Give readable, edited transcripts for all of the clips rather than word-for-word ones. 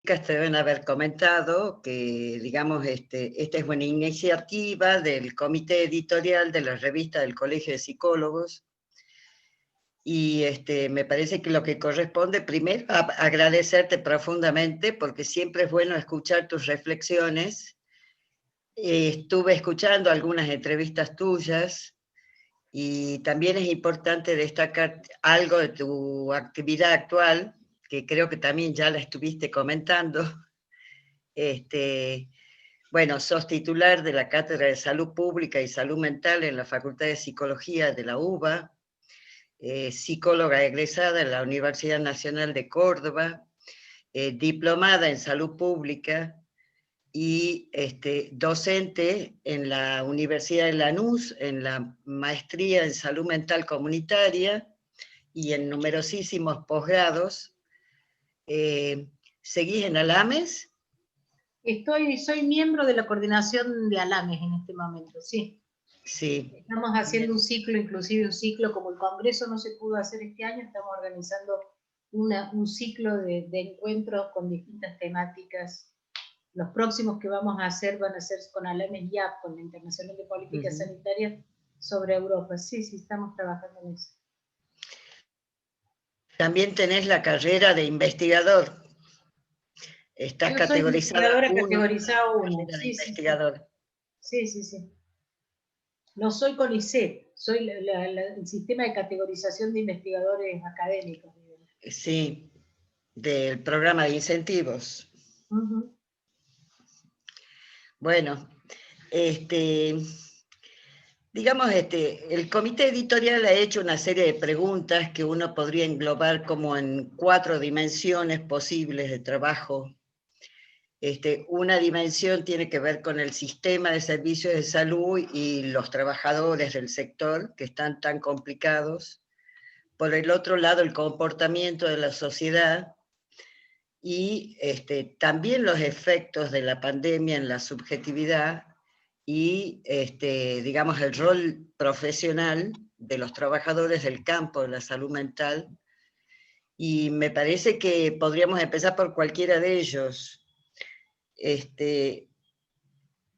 te deben haber comentado que, digamos, esta es una iniciativa del comité editorial de la revista del Colegio de Psicólogos, y me parece que lo que corresponde primero agradecerte profundamente, porque siempre es bueno escuchar tus reflexiones. Estuve escuchando algunas entrevistas tuyas, y también es importante destacar algo de tu actividad actual, que creo que también ya la estuviste comentando. Bueno, sos titular de la Cátedra de Salud Pública y Salud Mental en la Facultad de Psicología de la UBA, psicóloga egresada en la Universidad Nacional de Córdoba, diplomada en Salud Pública y docente en la Universidad de Lanús, en la maestría en Salud Mental Comunitaria y en numerosísimos posgrados. ¿Seguís en Alames? Soy miembro de la coordinación de Alames en este momento, sí. Sí. Estamos haciendo un ciclo, inclusive un ciclo, como el Congreso no se pudo hacer este año, estamos organizando un ciclo de encuentros con distintas temáticas. Los próximos que vamos a hacer van a ser con Alames YAP, con la Internacional de Políticas Sanitarias sobre Europa. Sí, estamos trabajando en eso. También tenés la carrera de investigador. Estás categorizada categorizado 1. Sí. Investigador. Sí. No soy CONICET, soy el sistema de categorización de investigadores académicos. Sí, del programa de incentivos. Bueno, digamos, el comité editorial ha hecho una serie de preguntas que uno podría englobar como en 4 dimensiones posibles de trabajo. Una dimensión tiene que ver con el sistema de servicios de salud y los trabajadores del sector, que están tan complicados. Por el otro lado, el comportamiento de la sociedad y también los efectos de la pandemia en la subjetividad y, digamos, el rol profesional de los trabajadores del campo de la salud mental. Y me parece que podríamos empezar por cualquiera de ellos.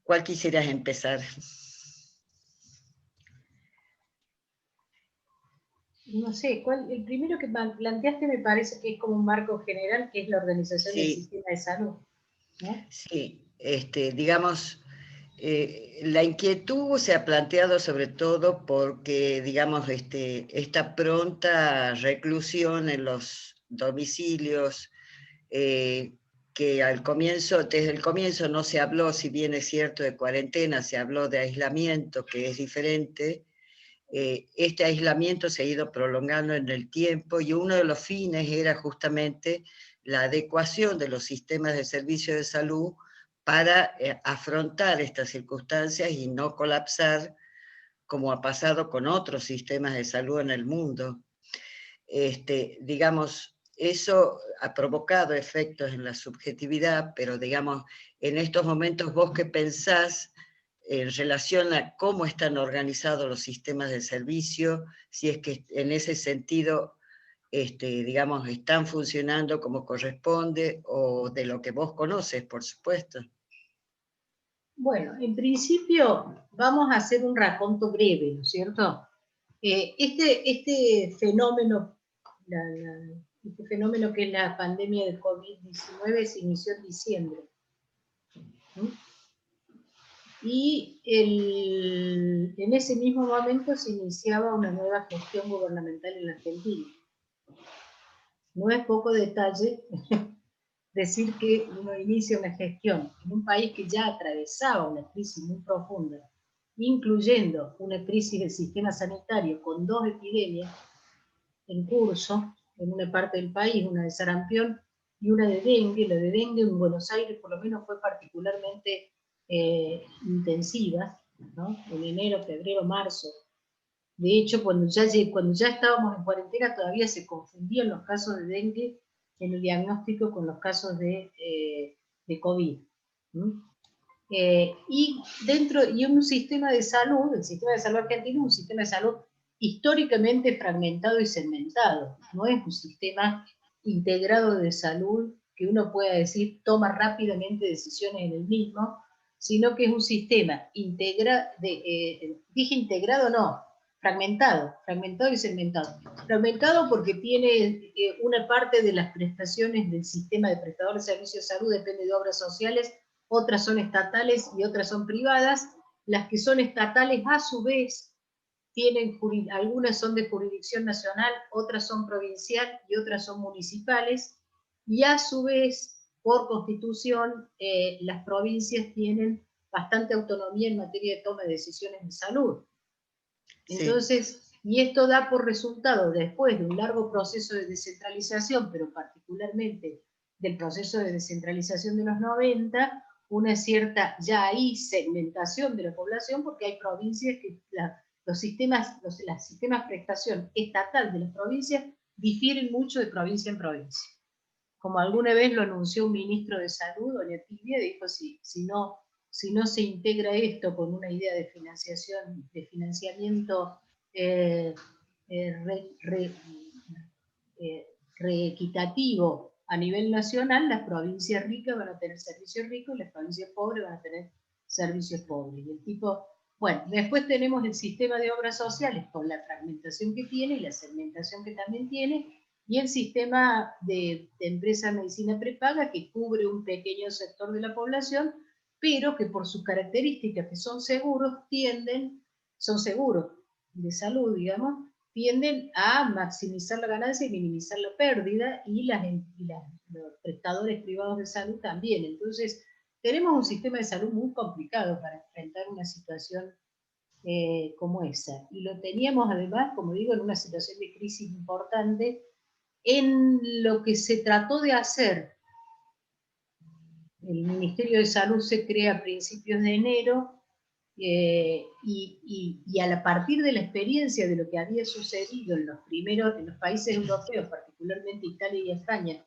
¿Cuál quisieras empezar? No sé, el primero que planteaste me parece que es como un marco general, que es la organización del sistema de salud, ¿no? Sí, digamos, la inquietud se ha planteado sobre todo porque, digamos, esta pronta reclusión en los domicilios, que desde el comienzo no se habló, si bien es cierto, de cuarentena, se habló de aislamiento, que es diferente. Este aislamiento se ha ido prolongando en el tiempo y uno de los fines era justamente la adecuación de los sistemas de servicio de salud para afrontar estas circunstancias y no colapsar como ha pasado con otros sistemas de salud en el mundo. Digamos, eso ha provocado efectos en la subjetividad, pero digamos, en estos momentos, ¿vos qué pensás en relación a cómo están organizados los sistemas de servicio? Si es que en ese sentido, digamos, están funcionando como corresponde, o de lo que vos conoces, por supuesto. Bueno, en principio vamos a hacer un raconto breve, ¿no es cierto? Este fenómeno que es la pandemia del COVID-19 se inició en diciembre. Y en ese mismo momento se iniciaba una nueva gestión gubernamental en la Argentina. No es poco detalle decir que uno inicia una gestión en un país que ya atravesaba una crisis muy profunda, incluyendo una crisis del sistema sanitario con 2 epidemias en curso en una parte del país, una de sarampión y una de dengue. La de dengue en Buenos Aires por lo menos fue particularmente intensiva, ¿no? En enero, febrero, marzo. De hecho, cuando ya estábamos en cuarentena todavía se confundían los casos de dengue en el diagnóstico con los casos de COVID. Y un sistema de salud, el sistema de salud argentino, un sistema de salud históricamente fragmentado y segmentado. No es un sistema integrado de salud que uno pueda decir toma rápidamente decisiones en el mismo, sino que es un sistema dije integrado, no, fragmentado y segmentado. Fragmentado porque tiene una parte de las prestaciones del sistema de prestadores de servicios de salud depende de obras sociales, otras son estatales y otras son privadas. Las que son estatales a su vez tienen, algunas son de jurisdicción nacional, otras son provincial y otras son municipales, y a su vez, por constitución, las provincias tienen bastante autonomía en materia de toma de decisiones de salud. Entonces, sí. Y esto da por resultado, después de un largo proceso de descentralización, pero particularmente del proceso de descentralización de los 90, una cierta, ya ahí, segmentación de la población, porque hay provincias que los sistemas prestación estatal de las provincias difieren mucho de provincia en provincia. Como alguna vez lo anunció un ministro de Salud, doña Tilvia, dijo, si no se integra esto con una idea de financiación, de financiamiento reequitativo a nivel nacional, las provincias ricas van a tener servicios ricos y las provincias pobres van a tener servicios pobres. Y el tipo, bueno, después tenemos el sistema de obras sociales con la fragmentación que tiene y la segmentación que también tiene, y el sistema de empresa de medicina prepaga que cubre un pequeño sector de la población, pero que por sus características que son seguros, son seguros de salud, digamos, tienden a maximizar la ganancia y minimizar la pérdida, y los prestadores privados de salud también. Entonces, tenemos un sistema de salud muy complicado para enfrentar una situación como esa. Y lo teníamos además, como digo, en una situación de crisis importante. En lo que se trató de hacer, el Ministerio de Salud se crea a principios de enero, y a partir de la experiencia de lo que había sucedido en los países europeos, particularmente Italia y España,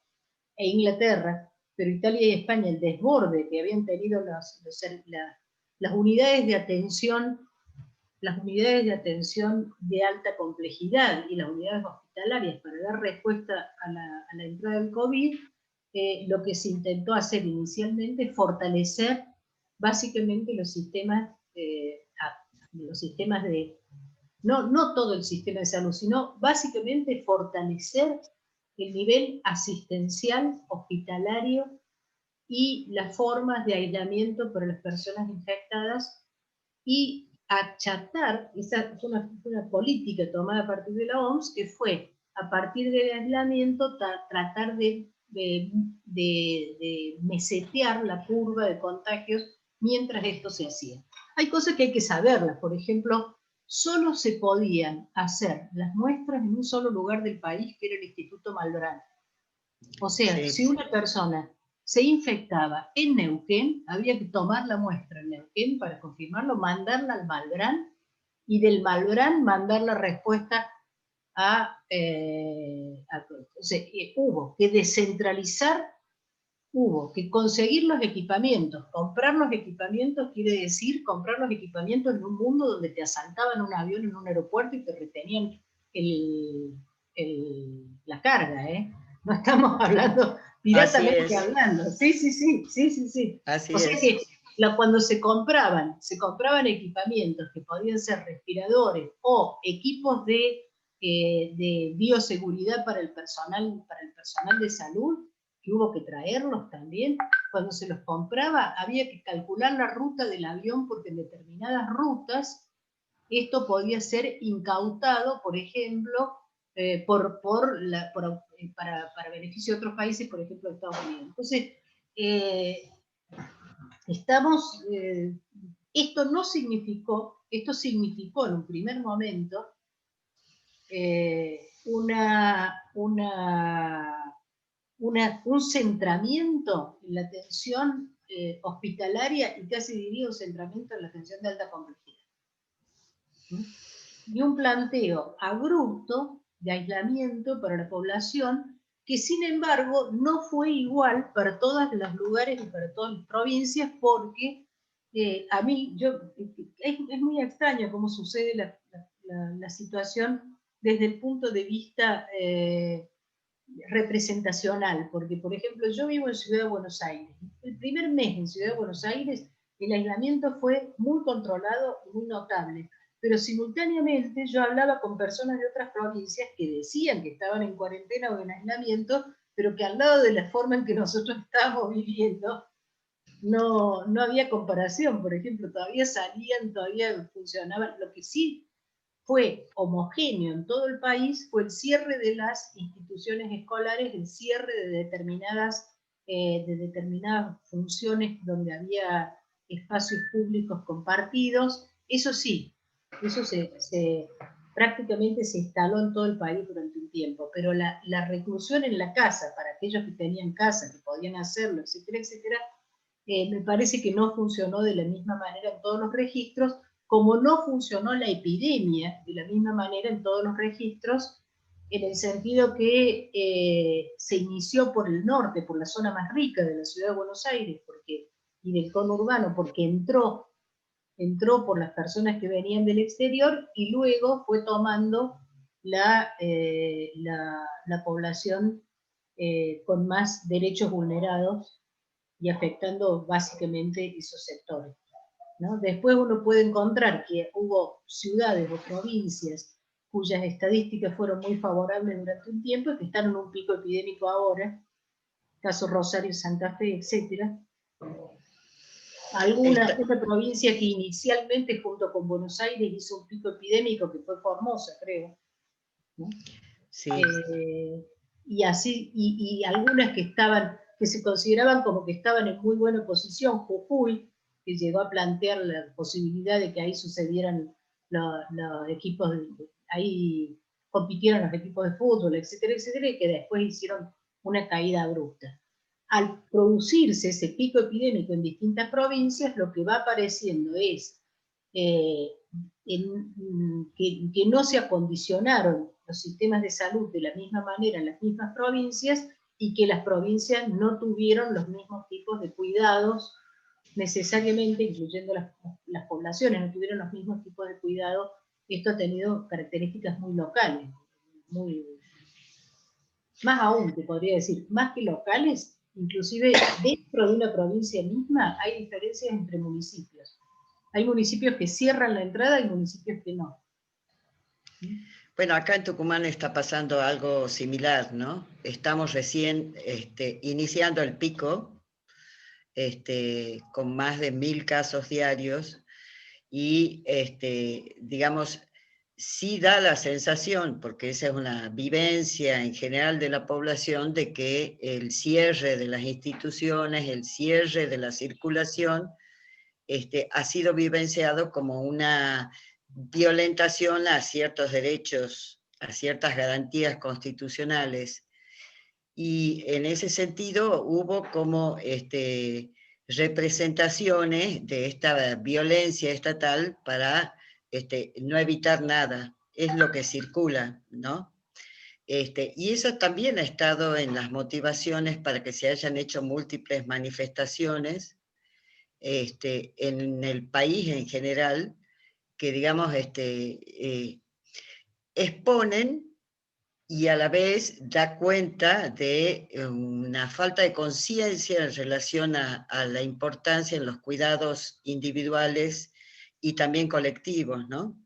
e Inglaterra, pero Italia y España, el desborde que habían tenido las unidades de atención, de alta complejidad y las unidades hospitalarias para dar respuesta a la entrada del COVID, lo que se intentó hacer inicialmente es fortalecer básicamente los sistemas de, no todo el sistema de salud, sino básicamente fortalecer el nivel asistencial, hospitalario y las formas de aislamiento para las personas infectadas, y achatar, esa fue una política tomada a partir de la OMS, que fue, a partir del aislamiento, tratar de mesetear la curva de contagios mientras esto se hacía. Hay cosas que hay que saberlas, por ejemplo, solo se podían hacer las muestras en un solo lugar del país, que era el Instituto Malbrán. O sea, sí. Si una persona se infectaba en Neuquén, había que tomar la muestra en Neuquén para confirmarlo, mandarla al Malbrán, y del Malbrán mandar la respuesta hubo que descentralizar, hubo que conseguir los equipamientos. Comprar los equipamientos quiere decir comprar los equipamientos en un mundo donde te asaltaban un avión en un aeropuerto y te retenían la carga, ¿eh? No estamos hablando piratamente hablando. Sí. Así o sea es. que cuando se compraban equipamientos que podían ser respiradores o equipos de bioseguridad para el personal de salud, que hubo que traerlos también. Cuando se los compraba había que calcular la ruta del avión, porque en determinadas rutas esto podía ser incautado, por ejemplo, para beneficio de otros países, por ejemplo, Estados Unidos. Entonces, esto significó en un primer momento un centramiento en la atención hospitalaria, y casi diría un centramiento en la atención de alta complejidad. Y un planteo abrupto de aislamiento para la población, que sin embargo no fue igual para todos los lugares y para todas las provincias, porque es muy extraño cómo sucede la situación desde el punto de vista representacional, porque por ejemplo yo vivo en Ciudad de Buenos Aires. El primer mes en Ciudad de Buenos Aires el aislamiento fue muy controlado y muy notable, pero simultáneamente yo hablaba con personas de otras provincias que decían que estaban en cuarentena o en aislamiento, pero que al lado de la forma en que nosotros estábamos viviendo no había comparación. Por ejemplo, todavía salían, todavía funcionaban. Lo que sí fue homogéneo en todo el país fue el cierre de las instituciones escolares, el cierre de determinadas funciones donde había espacios públicos compartidos. Eso sí, eso prácticamente se instaló en todo el país durante un tiempo, pero la reclusión en la casa, para aquellos que tenían casa, que podían hacerlo, etcétera, etcétera, me parece que no funcionó de la misma manera en todos los registros, como no funcionó la epidemia de la misma manera en todos los registros, en el sentido que se inició por el norte, por la zona más rica de la ciudad de Buenos Aires, y del conurbano, porque entró por las personas que venían del exterior, y luego fue tomando la población con más derechos vulnerados y afectando básicamente esos sectores, ¿no? Después uno puede encontrar que hubo ciudades o provincias cuyas estadísticas fueron muy favorables durante un tiempo y que están en un pico epidémico ahora, caso Rosario, Santa Fe, etc. Otra provincia que inicialmente junto con Buenos Aires hizo un pico epidémico, que fue Formosa, creo, ¿no? Sí. Y así, y algunas que se consideraban como que estaban en muy buena posición, Jujuy, que llegó a plantear la posibilidad de que ahí sucedieran los equipos, ahí compitieron los equipos de fútbol, etcétera, etcétera, y que después hicieron una caída abrupta. Al producirse ese pico epidémico en distintas provincias, lo que va apareciendo es que no se acondicionaron los sistemas de salud de la misma manera en las mismas provincias, y que las provincias no tuvieron los mismos tipos de cuidados necesariamente, incluyendo las poblaciones, no tuvieron los mismos tipos de cuidado. Esto ha tenido características muy locales, más aún, te podría decir, más que locales, inclusive dentro de una provincia misma hay diferencias entre municipios. Hay municipios que cierran la entrada y municipios que no. Bueno, acá en Tucumán está pasando algo similar, ¿no? Estamos recién iniciando el pico, con más de 1000 casos diarios, y digamos, sí da la sensación, porque esa es una vivencia en general de la población, de que el cierre de las instituciones, el cierre de la circulación, ha sido vivenciado como una violentación a ciertos derechos, a ciertas garantías constitucionales. Y en ese sentido hubo como representaciones de esta violencia estatal para no evitar nada. Es lo que circula, ¿no? Y eso también ha estado en las motivaciones para que se hayan hecho múltiples manifestaciones en el país en general, que digamos exponen y a la vez da cuenta de una falta de conciencia en relación a la importancia en los cuidados individuales y también colectivos, ¿no?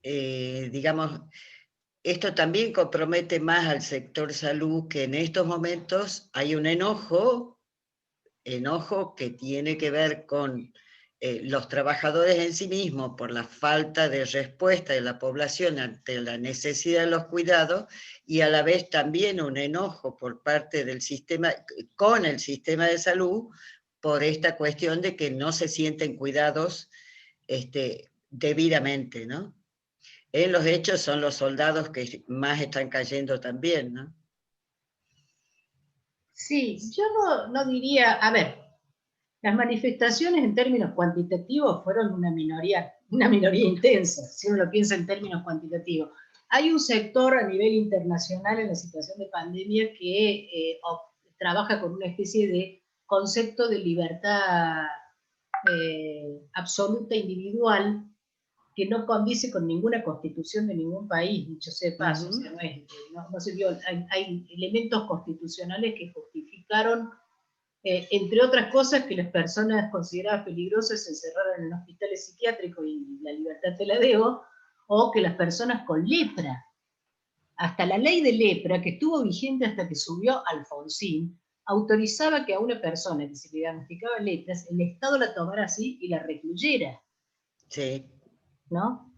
Digamos, esto también compromete más al sector salud, que en estos momentos hay un enojo que tiene que ver con los trabajadores en sí mismos por la falta de respuesta de la población ante la necesidad de los cuidados, y a la vez también un enojo por parte del sistema, con el sistema de salud, por esta cuestión de que no se sienten cuidados debidamente, ¿no? En los hechos son los soldados que más están cayendo también, ¿no? Sí, yo no diría, a ver, las manifestaciones en términos cuantitativos fueron una minoría intensa, si uno lo piensa en términos cuantitativos. Hay un sector a nivel internacional en la situación de pandemia que trabaja con una especie de concepto de libertad absoluta individual, que no condice con ninguna constitución de ningún país, dicho sea de paso. O sea, no se vio, hay elementos constitucionales que justificaron, entre otras cosas, que las personas consideradas peligrosas se encerraran en hospitales psiquiátricos y la libertad te la debo, o que las personas con lepra, hasta la ley de lepra, que estuvo vigente hasta que subió Alfonsín, autorizaba que a una persona que se le diagnosticaba lepras, el Estado la tomara así y la recluyera. Sí. ¿No?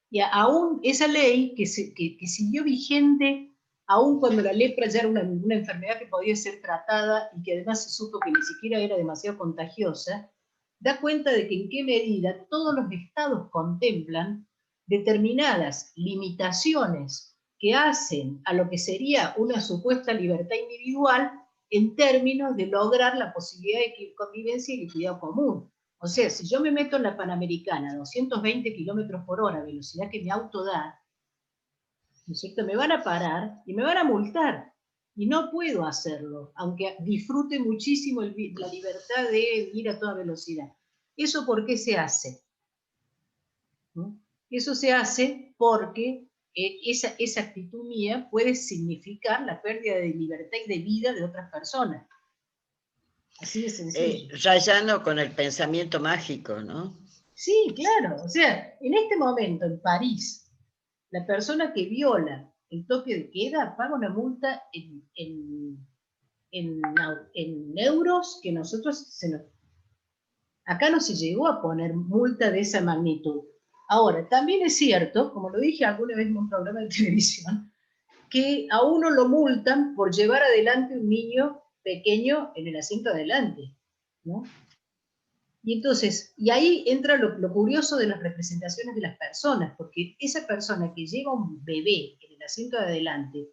Y aún esa ley que siguió vigente, aún cuando la lepra ya era una enfermedad que podía ser tratada y que además se supo que ni siquiera era demasiado contagiosa, da cuenta de que en qué medida todos los estados contemplan determinadas limitaciones que hacen a lo que sería una supuesta libertad individual en términos de lograr la posibilidad de convivencia y de cuidado común. O sea, si yo me meto en la Panamericana a 220 kilómetros por hora, velocidad que mi auto da, ¿no es cierto? Me van a parar y me van a multar. Y no puedo hacerlo, aunque disfrute muchísimo la libertad de ir a toda velocidad. ¿Eso por qué se hace? ¿no? Eso se hace porque esa actitud mía puede significar la pérdida de libertad y de vida de otras personas. Así de sencillo. Rayando con el pensamiento mágico, ¿no? Sí, claro. O sea, en este momento en París, la persona que viola el toque de queda paga una multa en euros que nosotros acá no se llegó a poner multa de esa magnitud. Ahora, también es cierto, como lo dije alguna vez en un programa de televisión, que a uno lo multan por llevar adelante un niño pequeño en el asiento adelante, ¿no? Y entonces, y ahí entra lo curioso de las representaciones de las personas, porque esa persona que lleva un bebé en el asiento de adelante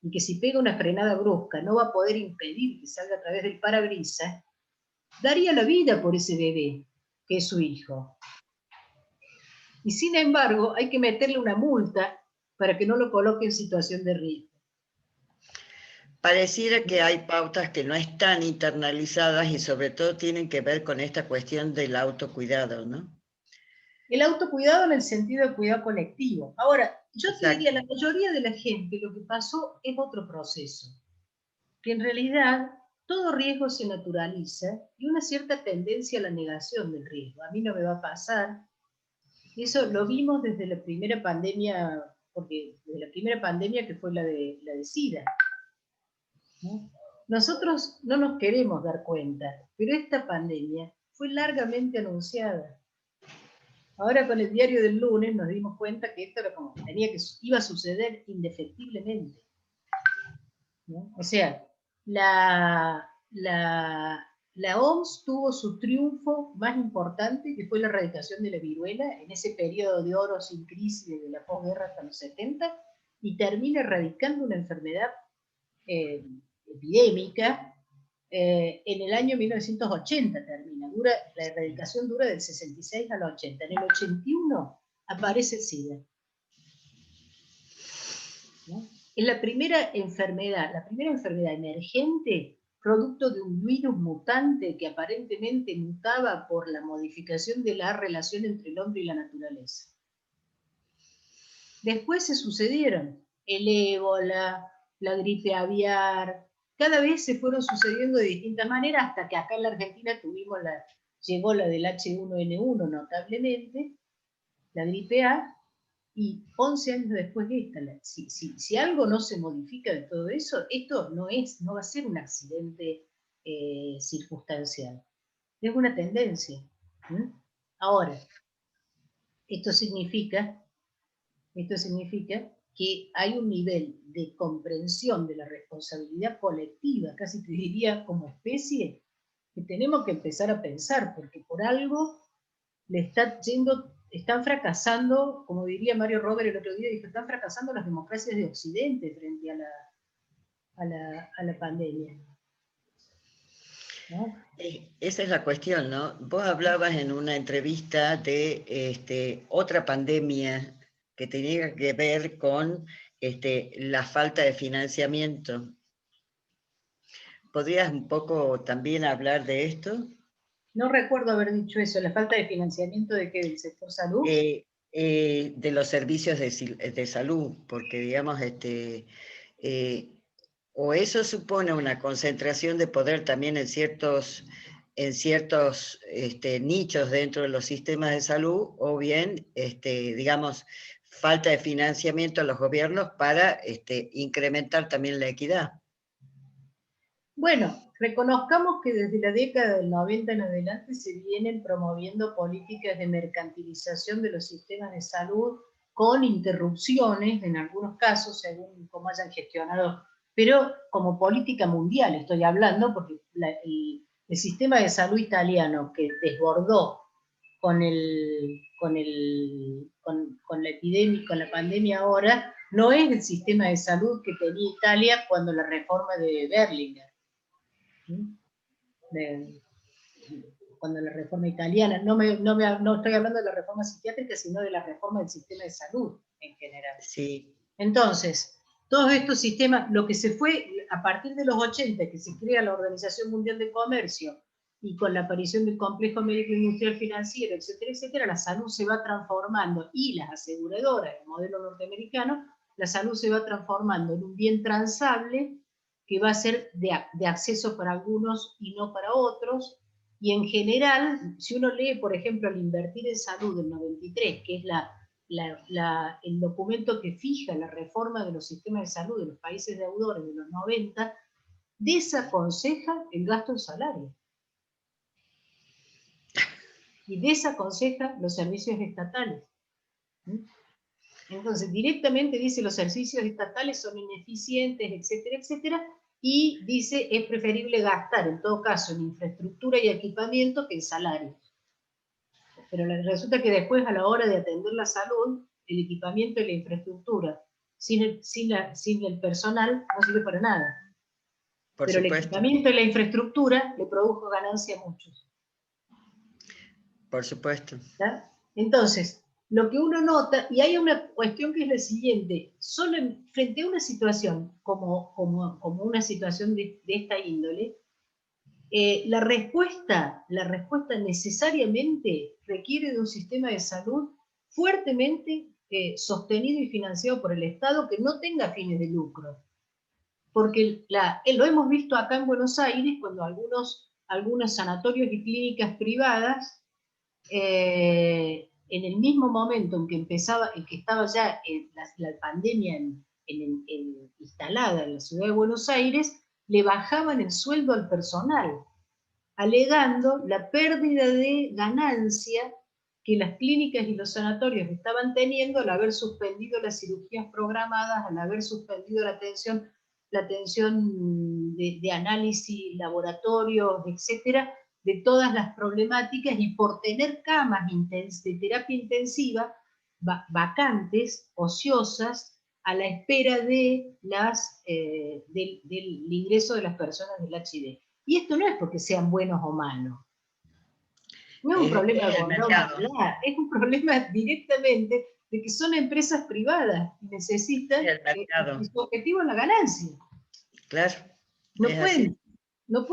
y que si pega una frenada brusca no va a poder impedir que salga a través del parabrisas, daría la vida por ese bebé, que es su hijo. Y sin embargo, hay que meterle una multa para que no lo coloque en situación de riesgo. Pareciera que hay pautas que no están internalizadas y sobre todo tienen que ver con esta cuestión del autocuidado, ¿no? El autocuidado en el sentido de cuidado colectivo. Ahora, yo te Exacto. diría, la mayoría de la gente lo que pasó es otro proceso, que en realidad todo riesgo se naturaliza y una cierta tendencia a la negación del riesgo. A mí no me va a pasar. Eso lo vimos desde la primera pandemia, porque desde la primera pandemia que fue la de SIDA. ¿no? Nosotros no nos queremos dar cuenta, pero esta pandemia fue largamente anunciada. Ahora con el diario del lunes nos dimos cuenta que esto era como que iba a suceder indefectiblemente. ¿no? O sea, la OMS tuvo su triunfo más importante, que fue la erradicación de la viruela, en ese periodo de oro sin crisis desde la posguerra hasta los 70, y termina erradicando una enfermedad epidémica en el año 1980 termina. La erradicación dura del 66 al 80. En el 81 aparece el SIDA. ¿no? Es la primera enfermedad emergente producto de un virus mutante que aparentemente mutaba por la modificación de la relación entre el hombre y la naturaleza. Después se sucedieron el ébola, la gripe aviar, cada vez se fueron sucediendo de distintas maneras hasta que acá en la Argentina llegó la del H1N1 notablemente, la gripe A, y 11 años después de esta, si algo no se modifica de todo eso, esto no va a ser un accidente circunstancial, es una tendencia. Ahora, esto significa que hay un nivel de comprensión de la responsabilidad colectiva, casi te diría como especie, que tenemos que empezar a pensar, porque por algo están fracasando, como diría Mario Robert el otro día, dijo, están fracasando las democracias de Occidente frente a la pandemia. ¿no? Esa es la cuestión, ¿no? Vos hablabas en una entrevista de otra pandemia que tenía que ver con la falta de financiamiento. ¿Podrías un poco también hablar de esto? No recuerdo haber dicho eso, la falta de financiamiento del sector salud. de los servicios de salud, porque digamos, o eso supone una concentración de poder también en ciertos nichos dentro de los sistemas de salud, o bien, digamos, falta de financiamiento a los gobiernos para incrementar también la equidad. Bueno, reconozcamos que desde la década del 90 en adelante se vienen promoviendo políticas de mercantilización de los sistemas de salud con interrupciones, en algunos casos, según cómo hayan gestionado, pero como política mundial estoy hablando, porque el sistema de salud italiano que desbordó con la epidemia, con la pandemia ahora, no es el sistema de salud que tenía Italia cuando la reforma de Berlinguer. Cuando la reforma italiana, no estoy hablando de la reforma psiquiátrica, sino de la reforma del sistema de salud en general. Sí. Entonces, todos estos sistemas, lo que se fue a partir de los 80, que se crea la Organización Mundial de Comercio, y con la aparición del complejo médico industrial financiero, etcétera, etcétera, la salud se va transformando, y las aseguradoras, el modelo norteamericano, la salud se va transformando en un bien transable que va a ser de acceso para algunos y no para otros, y en general, si uno lee, por ejemplo, el Invertir en Salud del 93, que es el documento que fija la reforma de los sistemas de salud de los países deudores de los 90, desaconseja el gasto en salario. Y desaconseja los servicios estatales. Entonces, directamente dice los servicios estatales son ineficientes, etcétera, etcétera, y dice es preferible gastar, en todo caso, en infraestructura y equipamiento que en salarios. Pero resulta que después, a la hora de atender la salud, el equipamiento y la infraestructura, sin el personal, no sirve para nada. Pero el equipamiento y la infraestructura le produjo ganancia a muchos. Por supuesto. ¿Está? Entonces, lo que uno nota, y hay una cuestión que es la siguiente, solo frente a una situación como una situación de esta índole, la respuesta necesariamente requiere de un sistema de salud fuertemente sostenido y financiado por el Estado que no tenga fines de lucro. Porque lo hemos visto acá en Buenos Aires cuando algunos sanatorios y clínicas privadas en el mismo momento en que estaba ya la pandemia instalada en la ciudad de Buenos Aires, le bajaban el sueldo al personal, alegando la pérdida de ganancia que las clínicas y los sanatorios estaban teniendo al haber suspendido las cirugías programadas, al haber suspendido la atención de análisis, laboratorios, etcétera, de todas las problemáticas, y por tener camas de terapia intensiva vacantes, ociosas, a la espera de del ingreso de las personas del HIV. Y esto no es porque sean buenos o malos. No es un problema de gobernabilidad, es un problema directamente de que son empresas privadas y necesitan, y su objetivo es la ganancia. Claro. No pueden. Yo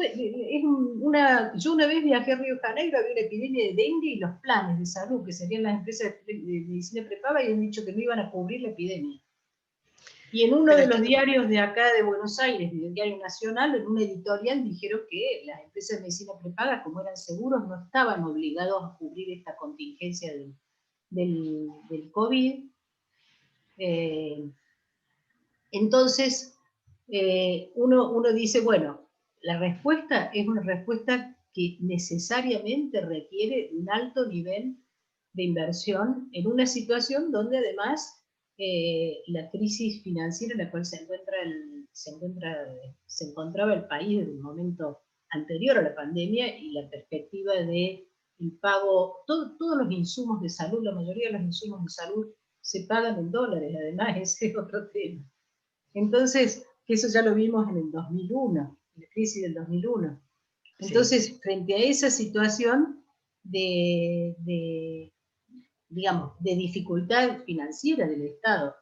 una vez viajé a Río de Janeiro, había una epidemia de dengue y los planes de salud, que serían las empresas de medicina prepaga, y han dicho que no iban a cubrir la epidemia. Y en uno de los diarios de acá de Buenos Aires, del Diario Nacional, en un editorial dijeron que las empresas de medicina prepaga, como eran seguros, no estaban obligados a cubrir esta contingencia del COVID. Entonces, uno dice, bueno, la respuesta es una respuesta que necesariamente requiere un alto nivel de inversión en una situación donde además la crisis financiera en la cual se encontraba el país en el momento anterior a la pandemia, y la perspectiva de el pago, todos los insumos de salud, la mayoría de los insumos de salud se pagan en dólares, además ese es otro tema. Entonces, eso ya lo vimos en el 2001, en la crisis del 2001. Entonces, sí, frente a esa situación digamos, de dificultad financiera del Estado,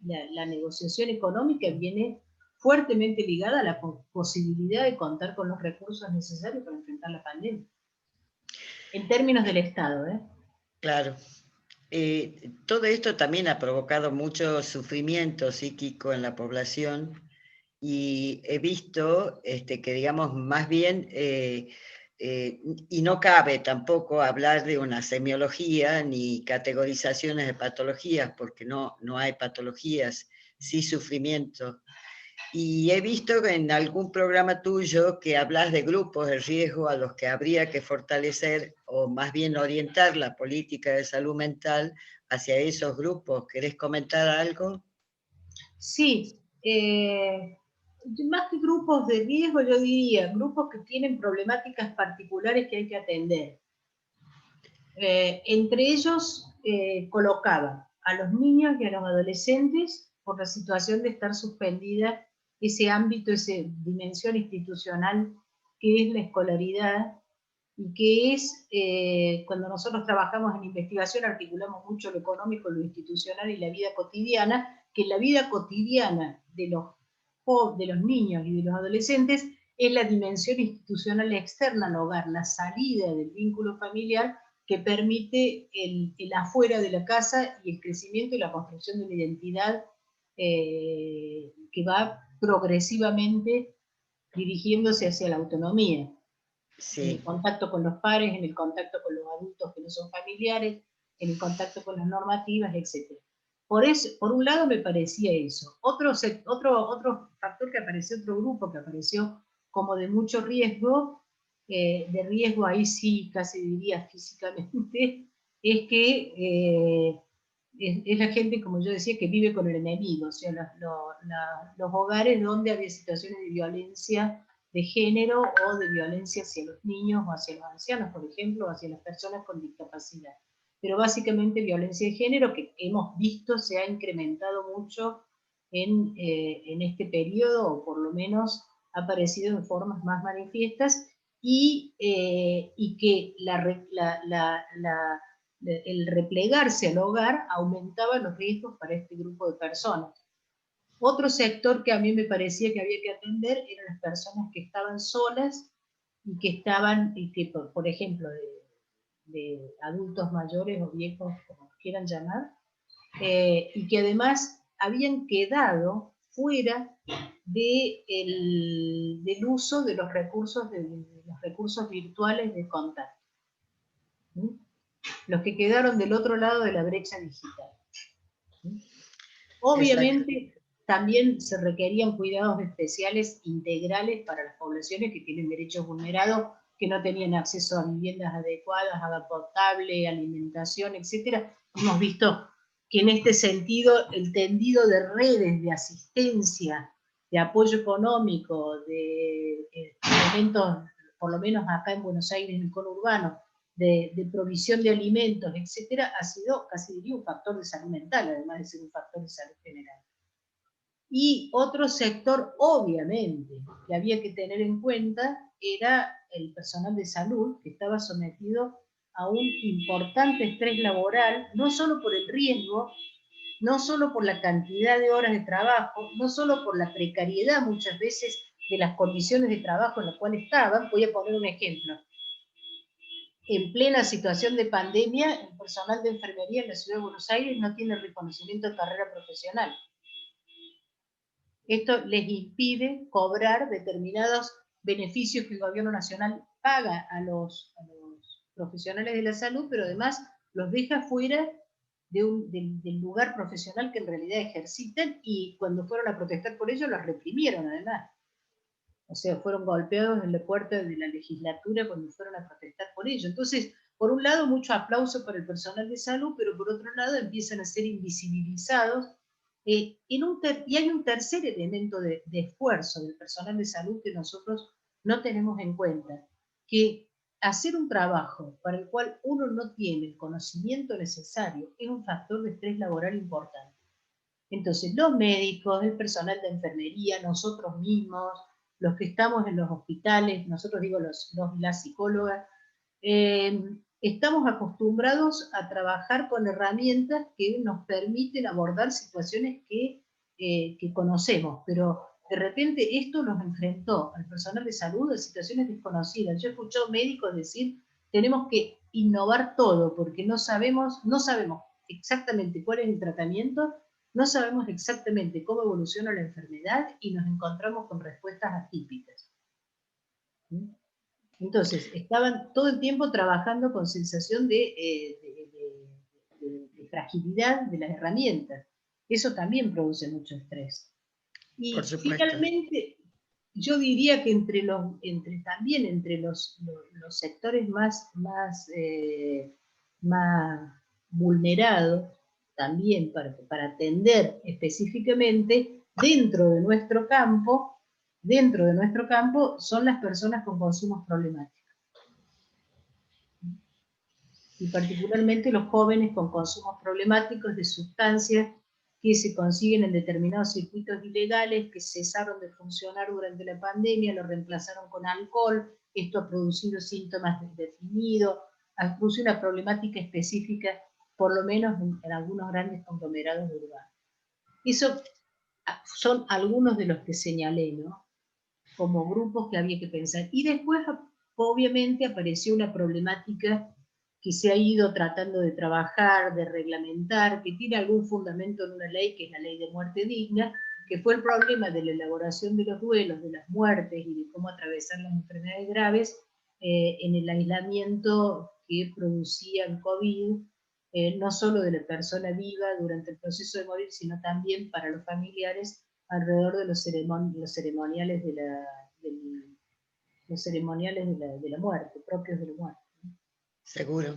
la negociación económica viene fuertemente ligada a la posibilidad de contar con los recursos necesarios para enfrentar la pandemia. En términos del Estado, ¿eh? Claro. Todo esto también ha provocado mucho sufrimiento psíquico en la población y he visto que, digamos, más bien, y no cabe tampoco hablar de una semiología ni categorizaciones de patologías, porque no hay patologías, sí sufrimiento. Y he visto en algún programa tuyo que hablas de grupos de riesgo a los que habría que fortalecer o más bien orientar la política de salud mental hacia esos grupos. ¿Querés comentar algo? Sí, más que grupos de riesgo, yo diría grupos que tienen problemáticas particulares que hay que atender. Entre ellos colocaba a los niños y a los adolescentes por la situación de estar suspendida ese ámbito, esa dimensión institucional que es la escolaridad y que es, cuando nosotros trabajamos en investigación, articulamos mucho lo económico, lo institucional y la vida cotidiana, que la vida cotidiana de los niños y de los adolescentes es la dimensión institucional externa al hogar, la salida del vínculo familiar que permite el afuera de la casa y el crecimiento y la construcción de una identidad que va progresivamente dirigiéndose hacia la autonomía. Sí. En el contacto con los pares, en el contacto con los adultos que no son familiares, en el contacto con las normativas, etc. Por un lado me parecía eso. Otro factor que apareció, otro grupo que apareció como de mucho riesgo, de riesgo ahí sí, casi diría físicamente, es que es la gente, como yo decía, que vive con el enemigo, o sea, los hogares donde había situaciones de violencia de género o de violencia hacia los niños o hacia los ancianos, por ejemplo, o hacia las personas con discapacidad. Pero básicamente violencia de género que hemos visto se ha incrementado mucho en este periodo, o por lo menos ha aparecido en formas más manifiestas, y que el replegarse al hogar aumentaba los riesgos para este grupo de personas. Otro sector que a mí me parecía que había que atender eran las personas que estaban solas y que estaban, y que por ejemplo, de adultos mayores o viejos, como quieran llamar, y que además habían quedado fuera del uso de los recursos virtuales de contacto. ¿Sí? Los que quedaron del otro lado de la brecha digital. ¿Sí? Obviamente también se requerían cuidados especiales integrales para las poblaciones que tienen derechos vulnerados, que no tenían acceso a viviendas adecuadas, agua potable, alimentación, etc. Hemos visto que en este sentido el tendido de redes de asistencia, de apoyo económico, de elementos, por lo menos acá en Buenos Aires, en el conurbano, de provisión de alimentos, etcétera, ha sido casi diría un factor de salud mental, además de ser un factor de salud general. Y otro sector, obviamente, que había que tener en cuenta era el personal de salud, que estaba sometido a un importante estrés laboral, no solo por el riesgo, no solo por la cantidad de horas de trabajo, no solo por la precariedad muchas veces de las condiciones de trabajo en las cuales estaban. Voy a poner un ejemplo. En plena situación de pandemia, el personal de enfermería en la Ciudad de Buenos Aires no tiene reconocimiento de carrera profesional. Esto les impide cobrar determinados beneficios que el gobierno nacional paga a los profesionales de la salud, pero además los deja fuera del lugar profesional que en realidad ejercitan, y cuando fueron a protestar por ello los reprimieron además. O sea, fueron golpeados en la puerta de la legislatura cuando fueron a protestar por ello. Entonces, por un lado, mucho aplauso para el personal de salud, pero por otro lado empiezan a ser invisibilizados. Y hay un tercer elemento de esfuerzo del personal de salud que nosotros no tenemos en cuenta, que hacer un trabajo para el cual uno no tiene el conocimiento necesario es un factor de estrés laboral importante. Entonces, los médicos, el personal de enfermería, nosotros mismos, los que estamos en los hospitales, nosotros digo las psicólogas, estamos acostumbrados a trabajar con herramientas que nos permiten abordar situaciones que conocemos, pero de repente esto nos enfrentó al personal de salud a situaciones desconocidas. Yo he escuchado médicos decir, tenemos que innovar todo porque no sabemos exactamente cuál es el tratamiento, no sabemos exactamente cómo evoluciona la enfermedad y nos encontramos con respuestas atípicas. Entonces, estaban todo el tiempo trabajando con sensación de fragilidad de las herramientas. Eso también produce mucho estrés. Por Y supuesto. finalmente, yo diría que también entre los sectores más vulnerados, también para atender específicamente, dentro de nuestro campo, son las personas con consumos problemáticos. Y particularmente los jóvenes con consumos problemáticos de sustancias que se consiguen en determinados circuitos ilegales, que cesaron de funcionar durante la pandemia, lo reemplazaron con alcohol, esto ha producido síntomas definidos, ha producido una problemática específica, por lo menos en algunos grandes conglomerados urbanos. Eso son algunos de los que señalé, ¿no? Como grupos que había que pensar. Y después, obviamente, apareció una problemática que se ha ido tratando de trabajar, de reglamentar, que tiene algún fundamento en una ley, que es la ley de muerte digna, que fue el problema de la elaboración de los duelos, de las muertes y de cómo atravesar las enfermedades graves en el aislamiento que producía el COVID, no solo de la persona viva durante el proceso de morir, sino también para los familiares alrededor de los ceremoniales de la muerte, propios de la muerte. Seguro.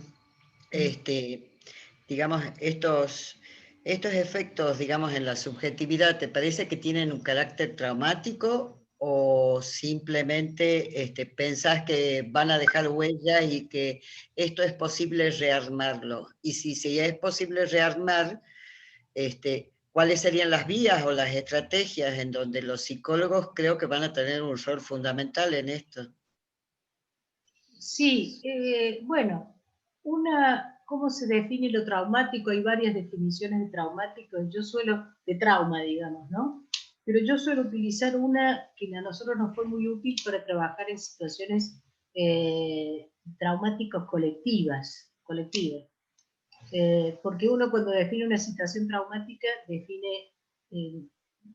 Digamos, estos efectos, digamos, en la subjetividad, ¿te parece que tienen un carácter traumático o simplemente pensás que van a dejar huellas y que esto es posible rearmarlo? Y si es posible rearmar, ¿cuáles serían las vías o las estrategias en donde los psicólogos creo que van a tener un rol fundamental en esto? Sí, bueno, ¿cómo se define lo traumático? Hay varias definiciones de traumático, de trauma, digamos, ¿no? Pero yo suelo utilizar una que a nosotros nos fue muy útil para trabajar en situaciones traumáticas colectivas. Porque uno cuando define una situación traumática define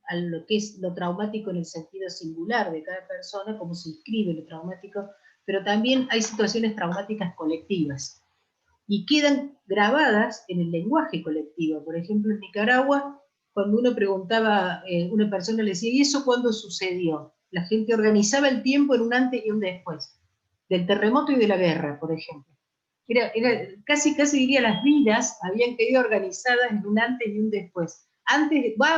a lo que es lo traumático en el sentido singular de cada persona, cómo se inscribe lo traumático, pero también hay situaciones traumáticas colectivas y quedan grabadas en el lenguaje colectivo. Por ejemplo, en Nicaragua, cuando uno preguntaba, una persona le decía, ¿y eso cuándo sucedió? La gente organizaba el tiempo en un antes y un después, del terremoto y de la guerra, por ejemplo. Casi diría, las vidas habían quedado organizadas en un antes y un después.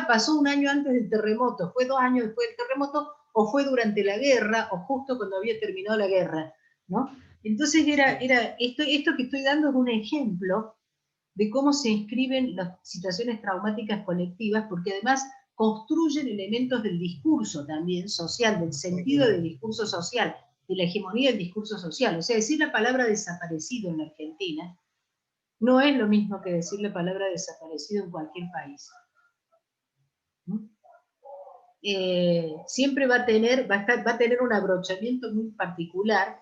Pasó un año antes del terremoto, fue 2 años después del terremoto, o fue durante la guerra, o justo cuando había terminado la guerra, ¿no? Entonces esto que estoy dando es un ejemplo de cómo se inscriben las situaciones traumáticas colectivas, porque además construyen elementos del discurso también social, del sentido del discurso social, de la hegemonía del discurso social. O sea, decir la palabra desaparecido en la Argentina no es lo mismo que decir la palabra desaparecido en cualquier país. Siempre va a tener un abrochamiento muy particular,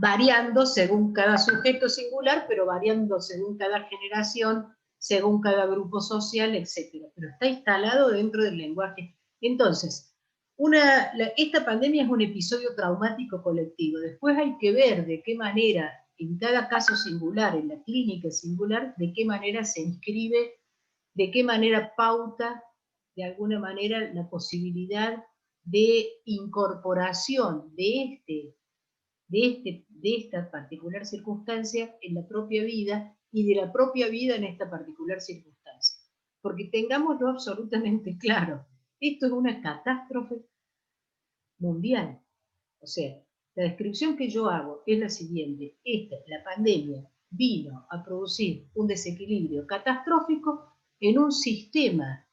variando según cada sujeto singular, pero variando según cada generación, según cada grupo social, etc. Pero está instalado dentro del lenguaje. Entonces, esta pandemia es un episodio traumático colectivo. Después hay que ver de qué manera, en cada caso singular, en la clínica singular, de qué manera se inscribe, de qué manera pauta, de alguna manera, la posibilidad de incorporación de esta particular circunstancia en la propia vida y de la propia vida en esta particular circunstancia. Porque tengámoslo absolutamente claro, esto es una catástrofe mundial. O sea, la descripción que yo hago es la siguiente: la pandemia vino a producir un desequilibrio catastrófico en un sistema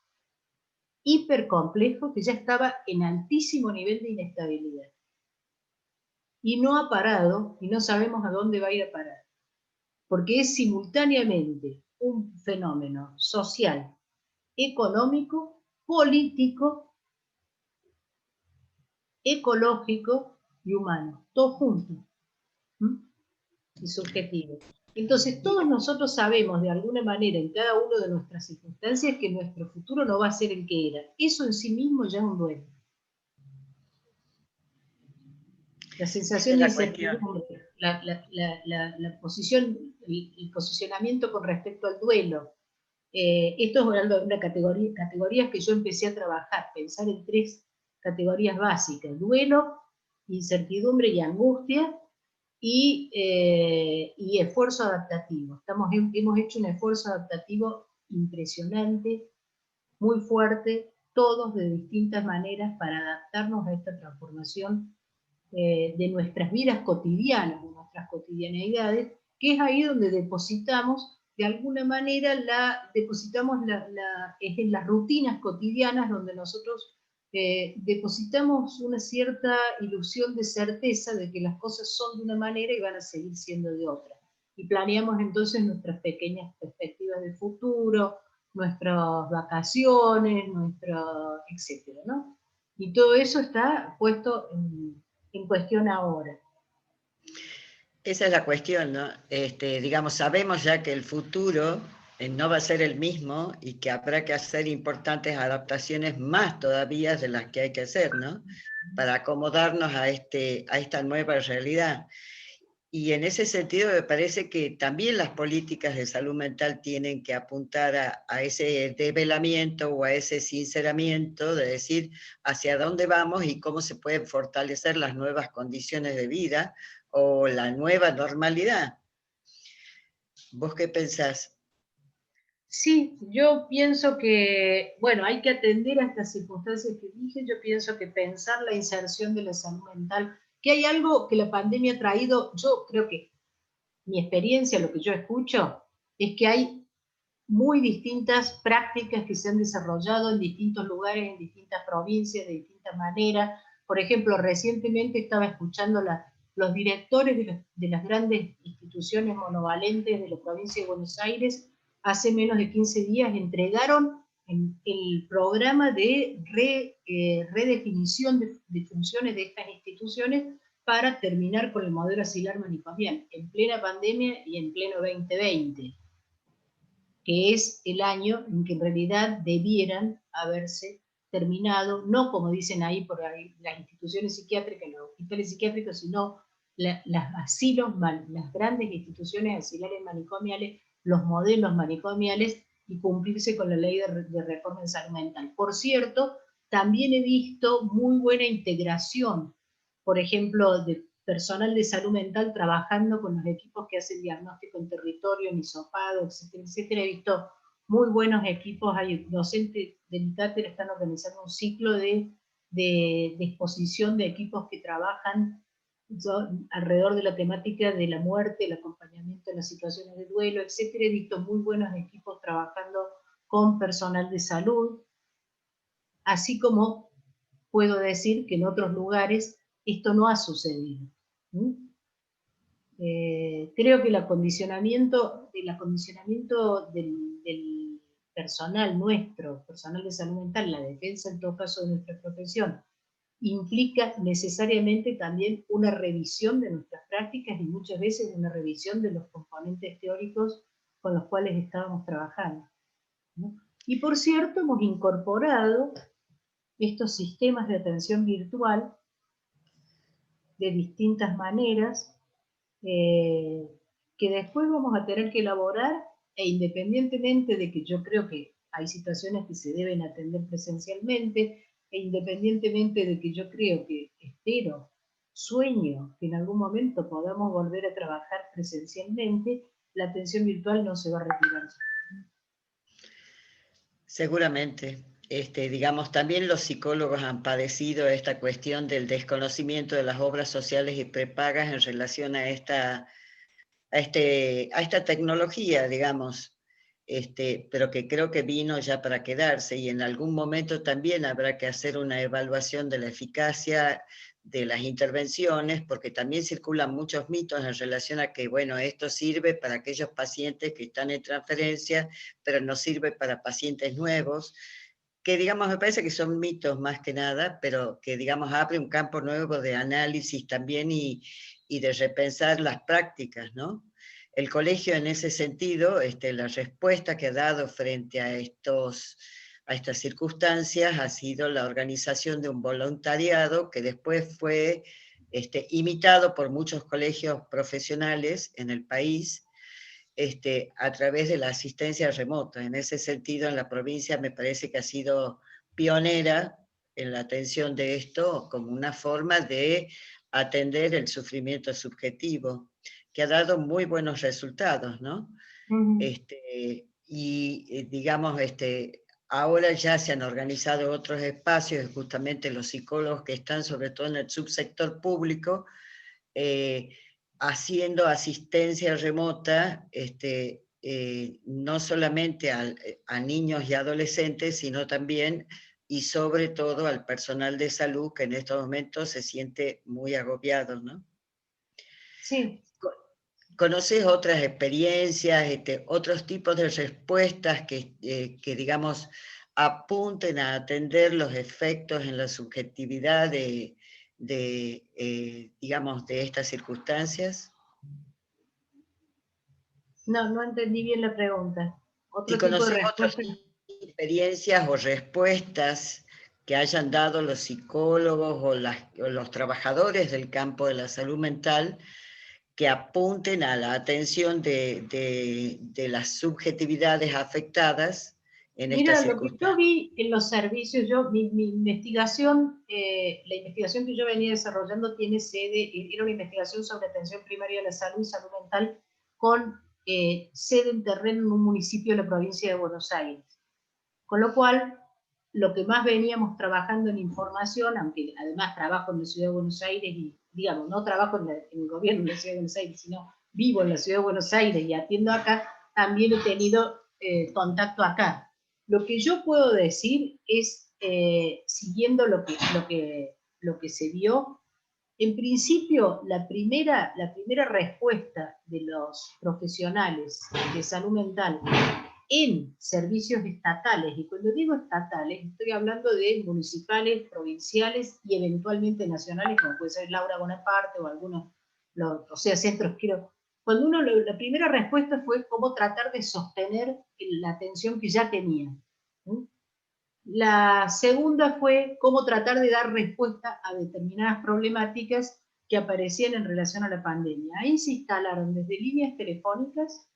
hipercomplejo que ya estaba en altísimo nivel de inestabilidad. Y no ha parado, y no sabemos a dónde va a ir a parar, porque es simultáneamente un fenómeno social, económico, político, ecológico y humano, todo junto, y subjetivo. Entonces todos nosotros sabemos de alguna manera en cada una de nuestras circunstancias que nuestro futuro no va a ser el que era. Eso en sí mismo ya es un duelo. La sensación de incertidumbre, la posición, el posicionamiento con respecto al duelo. Esto es una categorías que yo empecé a trabajar, pensar en 3 categorías básicas: duelo, incertidumbre y angustia, y esfuerzo adaptativo. Hemos hecho un esfuerzo adaptativo impresionante, muy fuerte, todos de distintas maneras para adaptarnos a esta transformación de nuestras vidas cotidianas, de nuestras cotidianeidades, que es ahí donde depositamos, de alguna manera, es en las rutinas cotidianas donde nosotros depositamos una cierta ilusión de certeza de que las cosas son de una manera y van a seguir siendo de otra. Y planeamos entonces nuestras pequeñas perspectivas de futuro, nuestras vacaciones, etcétera, ¿no? Y todo eso está puesto en cuestión ahora. Esa es la cuestión, ¿no? Digamos, sabemos ya que el futuro no va a ser el mismo y que habrá que hacer importantes adaptaciones más todavía de las que hay que hacer, ¿no? Para acomodarnos a esta nueva realidad. Y en ese sentido me parece que también las políticas de salud mental tienen que apuntar a ese develamiento o a ese sinceramiento de decir hacia dónde vamos y cómo se pueden fortalecer las nuevas condiciones de vida o la nueva normalidad. ¿Vos qué pensás? Sí, yo pienso que, bueno, hay que atender a estas circunstancias que dije. Yo pienso que pensar la inserción de la salud mental, que hay algo que la pandemia ha traído. Yo creo que mi experiencia, lo que yo escucho, es que hay muy distintas prácticas que se han desarrollado en distintos lugares, en distintas provincias, de distintas maneras. Por ejemplo, recientemente estaba escuchando los directores de las grandes instituciones monovalentes de la provincia de Buenos Aires. Hace menos de 15 días entregaron el programa de redefinición de funciones de estas instituciones para terminar con el modelo asilar manicomial en plena pandemia y en pleno 2020, que es el año en que en realidad debieran haberse terminado, no como dicen ahí por ahí, las instituciones psiquiátricas, los hospitales psiquiátricos, sino las asilos, las grandes instituciones asilares manicomiales, los modelos manicomiales, y cumplirse con la ley de reforma en salud mental. Por cierto, también he visto muy buena integración, por ejemplo, de personal de salud mental trabajando con los equipos que hacen diagnóstico en territorio, en hisopado, etcétera, etcétera. He visto muy buenos equipos. Hay docentes del cátedra, están organizando un ciclo de exposición de equipos que trabajan alrededor de la temática de la muerte, el acompañamiento en las situaciones de duelo, etcétera. He visto muy buenos equipos trabajando con personal de salud, así como puedo decir que en otros lugares esto no ha sucedido. Creo que el acondicionamiento del personal nuestro, personal de salud mental, la defensa en todo caso de nuestra profesión, implica necesariamente también una revisión de nuestras prácticas y muchas veces una revisión de los componentes teóricos con los cuales estábamos trabajando, ¿no? Y por cierto, hemos incorporado estos sistemas de atención virtual de distintas maneras, que después vamos a tener que elaborar, e independientemente de que yo creo que hay situaciones que se deben atender presencialmente, e independientemente de que yo creo que, espero, sueño que en algún momento podamos volver a trabajar presencialmente, la atención virtual no se va a retirar. Seguramente. Digamos, también los psicólogos han padecido esta cuestión del desconocimiento de las obras sociales y prepagas en relación a esta tecnología, digamos, pero que creo que vino ya para quedarse y en algún momento también habrá que hacer una evaluación de la eficacia de las intervenciones, porque también circulan muchos mitos en relación a que, bueno, esto sirve para aquellos pacientes que están en transferencia, pero no sirve para pacientes nuevos, que digamos me parece que son mitos más que nada, pero que digamos abre un campo nuevo de análisis también y de repensar las prácticas, ¿no? el colegio en ese sentido, la respuesta que ha dado frente a estas circunstancias ha sido la organización de un voluntariado que después fue imitado por muchos colegios profesionales en el país, a través de la asistencia remota. En ese sentido, en la provincia me parece que ha sido pionera en la atención de esto como una forma de atender el sufrimiento subjetivo, que ha dado muy buenos resultados, ¿no? Digamos, ahora ya se han organizado otros espacios, justamente los psicólogos que están sobre todo en el subsector público, haciendo asistencia remota, no solamente a niños y adolescentes, sino también y sobre todo al personal de salud que en estos momentos se siente muy agobiado, ¿no? Sí. ¿Conoces otras experiencias, otros tipos de respuestas que, digamos, apunten a atender los efectos en la subjetividad digamos, de estas circunstancias? No entendí bien la pregunta. Si ¿Otro tipo de conoces otras respuesta? experiencias o respuestas que hayan dado los psicólogos o los trabajadores del campo de la salud mental que apunten a la atención de las subjetividades afectadas en estas Mira, lo que yo circunstancias. vi en los servicios, mi investigación, la investigación que yo venía desarrollando tiene sede, era una investigación sobre atención primaria de la salud y salud mental con sede en terreno en un municipio de la provincia de Buenos Aires. Con lo cual, lo que más veníamos trabajando en información, aunque además trabajo en la ciudad de Buenos Aires y, digamos, no trabajo en el gobierno de la ciudad de Buenos Aires, sino vivo en la ciudad de Buenos Aires y atiendo acá, también he tenido contacto acá. Lo que yo puedo decir es, siguiendo lo que se vio, en principio, la primera respuesta de los profesionales de salud mental en servicios estatales, y cuando digo estatales, estoy hablando de municipales, provinciales y eventualmente nacionales, como puede ser Laura Bonaparte o algunos, o sea, centros, cuando la primera respuesta fue cómo tratar de sostener la atención que ya tenía. La segunda fue cómo tratar de dar respuesta a determinadas problemáticas que aparecían en relación a la pandemia. Ahí se instalaron desde líneas telefónicas,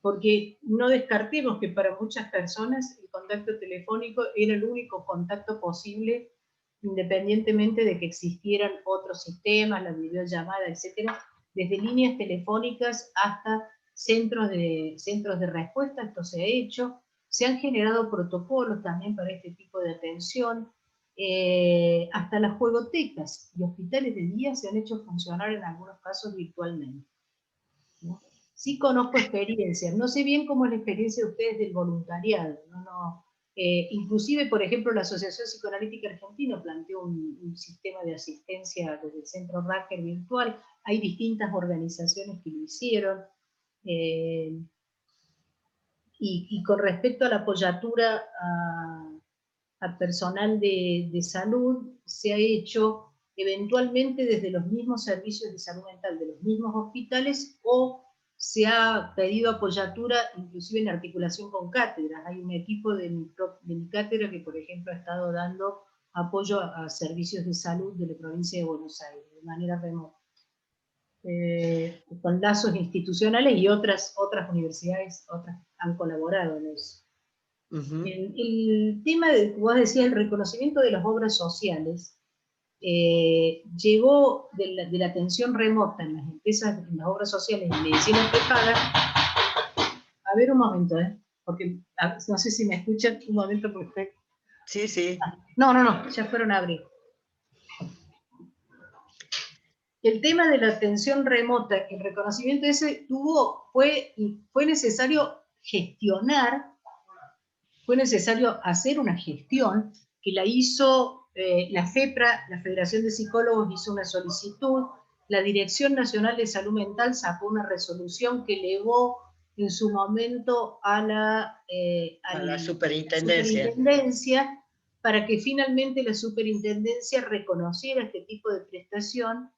porque no descartemos que para muchas personas el contacto telefónico era el único contacto posible, independientemente de que existieran otros sistemas, la videollamada, etcétera, desde líneas telefónicas hasta centros de respuesta. Esto se ha hecho. Se han generado protocolos también para este tipo de atención. Hasta las juegotecas y hospitales de día se han hecho funcionar en algunos casos virtualmente, ¿no? Sí conozco experiencias, no sé bien cómo es la experiencia de ustedes del voluntariado, inclusive, por ejemplo, la Asociación Psicoanalítica Argentina planteó un sistema de asistencia desde el Centro Racker virtual, hay distintas organizaciones que lo hicieron, y con respecto a la apoyatura a personal de salud, se ha hecho eventualmente desde los mismos servicios de salud mental, de los mismos hospitales, o se ha pedido apoyatura inclusive en articulación con cátedras. Hay un equipo de mi cátedra que, por ejemplo, ha estado dando apoyo a servicios de salud de la provincia de Buenos Aires, de manera remota. Con lazos institucionales, y otras universidades han colaborado en eso. El tema de, vos decías, el reconocimiento de las obras sociales, llegó de la atención remota en las empresas, en las obras sociales en medicina prepaga. A ver un momento, porque no sé si me escuchan, un momento porque... Sí, sí. No, ya fueron a abrir. El tema de la atención remota, el reconocimiento ese fue necesario gestionar, fue necesario hacer una gestión que la hizo la FEPRA, la Federación de Psicólogos, hizo una solicitud, la Dirección Nacional de Salud Mental sacó una resolución que elevó en su momento a la superintendencia, para que finalmente la superintendencia reconociera este tipo de prestación,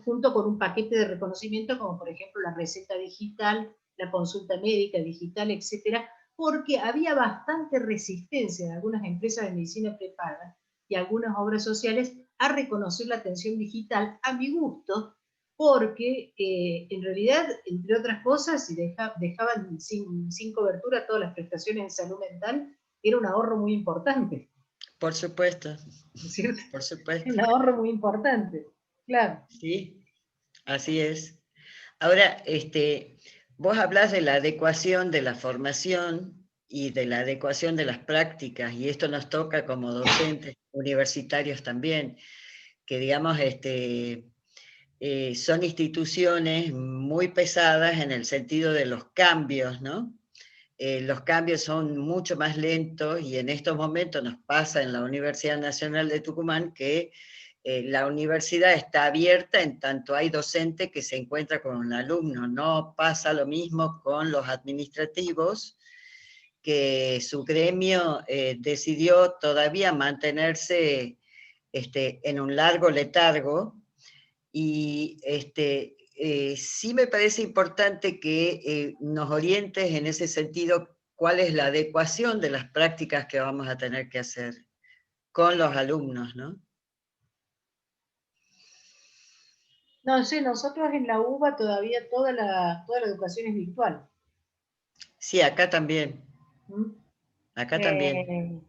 junto con un paquete de reconocimiento, como por ejemplo la receta digital, la consulta médica digital, etcétera, porque había bastante resistencia en algunas empresas de medicina prepaga y algunas obras sociales a reconocer la atención digital, a mi gusto, porque en realidad, entre otras cosas, si dejaban sin cobertura todas las prestaciones de salud mental, era un ahorro muy importante. Por supuesto. ¿No es cierto? Por supuesto. Un ahorro muy importante, claro. Sí, así es. Ahora, vos hablas de la adecuación de la formación y de la adecuación de las prácticas, y esto nos toca como docentes universitarios también, que digamos, son instituciones muy pesadas en el sentido de los cambios, ¿no? Los cambios son mucho más lentos y en estos momentos nos pasa en la Universidad Nacional de Tucumán que la universidad está abierta en tanto hay docente que se encuentra con un alumno. No pasa lo mismo con los administrativos, que su gremio decidió todavía mantenerse en un largo letargo y sí me parece importante que nos orientes en ese sentido cuál es la adecuación de las prácticas que vamos a tener que hacer con los alumnos, ¿no? No sé, nosotros en la UBA todavía toda la educación es virtual. Sí, acá también, ¿Mm? acá también.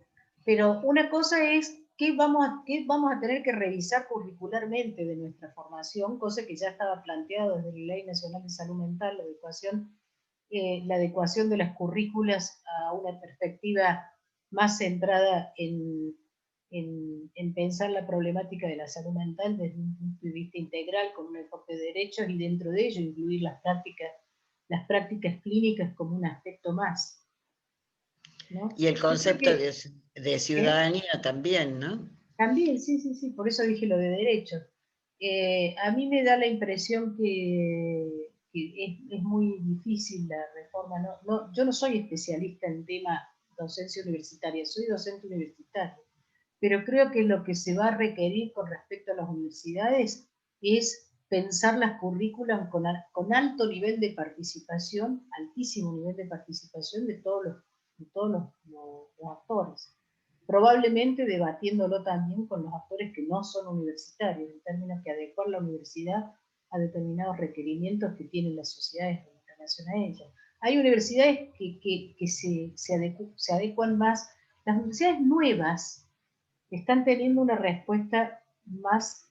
Pero una cosa es qué vamos a tener que revisar curricularmente de nuestra formación, cosa que ya estaba planteado desde la Ley Nacional de Salud Mental, la adecuación de las currículas a una perspectiva más centrada en pensar la problemática de la salud mental desde un punto de vista integral, con un enfoque de derechos y dentro de ello incluir las prácticas clínicas como un aspecto más, ¿no? Y el Yo creo concepto que de ciudadanía también, ¿no? también, sí, sí, sí, por eso dije lo de derechos. A mí me da la impresión que es muy difícil la reforma. Yo no soy especialista en tema docencia universitaria, soy docente universitario, pero creo que lo que se va a requerir con respecto a las universidades es pensar las currículas con alto nivel de participación, altísimo nivel de participación de todos los actores, probablemente debatiéndolo también con los actores que no son universitarios, en términos que adecuar la universidad a determinados requerimientos que tienen las sociedades en relación a ella. Hay universidades que se adecuan más, las universidades nuevas están teniendo una respuesta más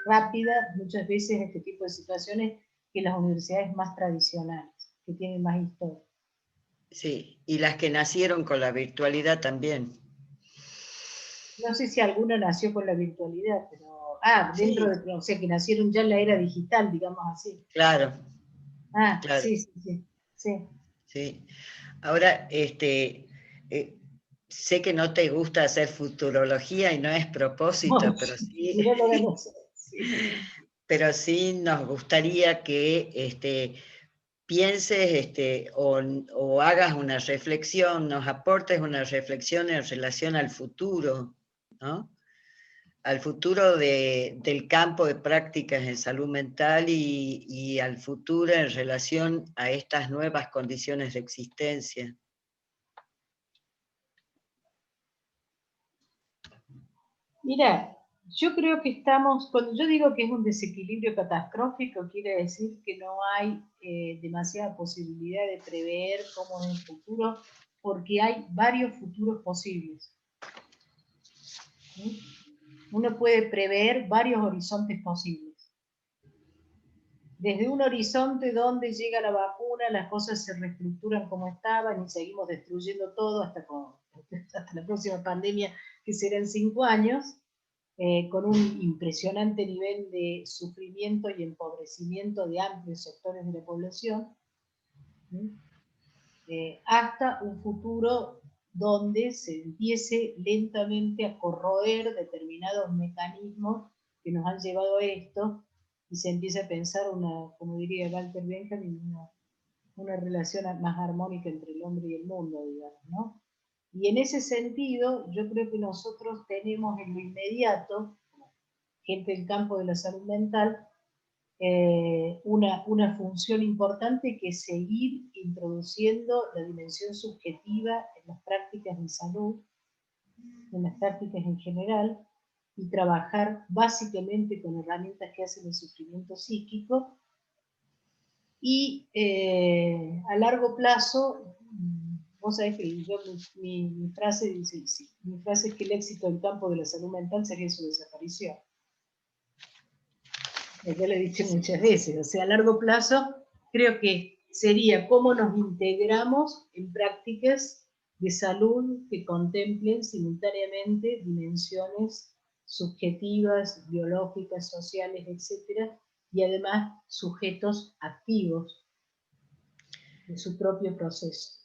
rápida muchas veces en este tipo de situaciones que las universidades más tradicionales, que tienen más historia. Sí, y las que nacieron con la virtualidad también. No sé si alguna nació con la virtualidad, pero, dentro Sí, de, o sea, que nacieron ya en la era digital, digamos así. claro, claro, Sí, sí, sí, sí. sí. Ahora, eh, sé que no te gusta hacer futurología y no es No, propósito, mirá lo ganas. Sí. pero sí nos gustaría que pienses o hagas una reflexión, nos aportes una reflexión en relación al futuro, ¿no? Al futuro del campo de prácticas en salud mental y al futuro en relación a estas nuevas condiciones de existencia. Mira, yo creo que cuando yo digo que es un desequilibrio catastrófico, quiere decir que no hay demasiada posibilidad de prever cómo es el futuro, porque hay varios futuros posibles. ¿Sí? Uno puede prever varios horizontes posibles. Desde un horizonte donde llega la vacuna, las cosas se reestructuran como estaban y seguimos destruyendo todo hasta la próxima pandemia, que será en 5 años, con un impresionante nivel de sufrimiento y empobrecimiento de amplios sectores de la población, hasta un futuro donde se empiece lentamente a corroer determinados mecanismos que nos han llevado a esto y se empiece a pensar como diría Walter Benjamin, una relación más armónica entre el hombre y el mundo, digamos, ¿no? Y en ese sentido, yo creo que nosotros tenemos en lo inmediato, gente del campo de la salud mental, una función importante, que es seguir introduciendo la dimensión subjetiva en las prácticas de salud, en las prácticas en general, y trabajar básicamente con herramientas que hacen el sufrimiento psíquico. Y a largo plazo, vos sabés que yo, mi frase dice, sí, mi frase es que el éxito del campo de la salud mental sería su desaparición. Ya lo he dicho muchas veces, o sea, a largo plazo creo que sería cómo nos integramos en prácticas de salud que contemplen simultáneamente dimensiones subjetivas, biológicas, sociales, etcétera, y además sujetos activos de su propio proceso.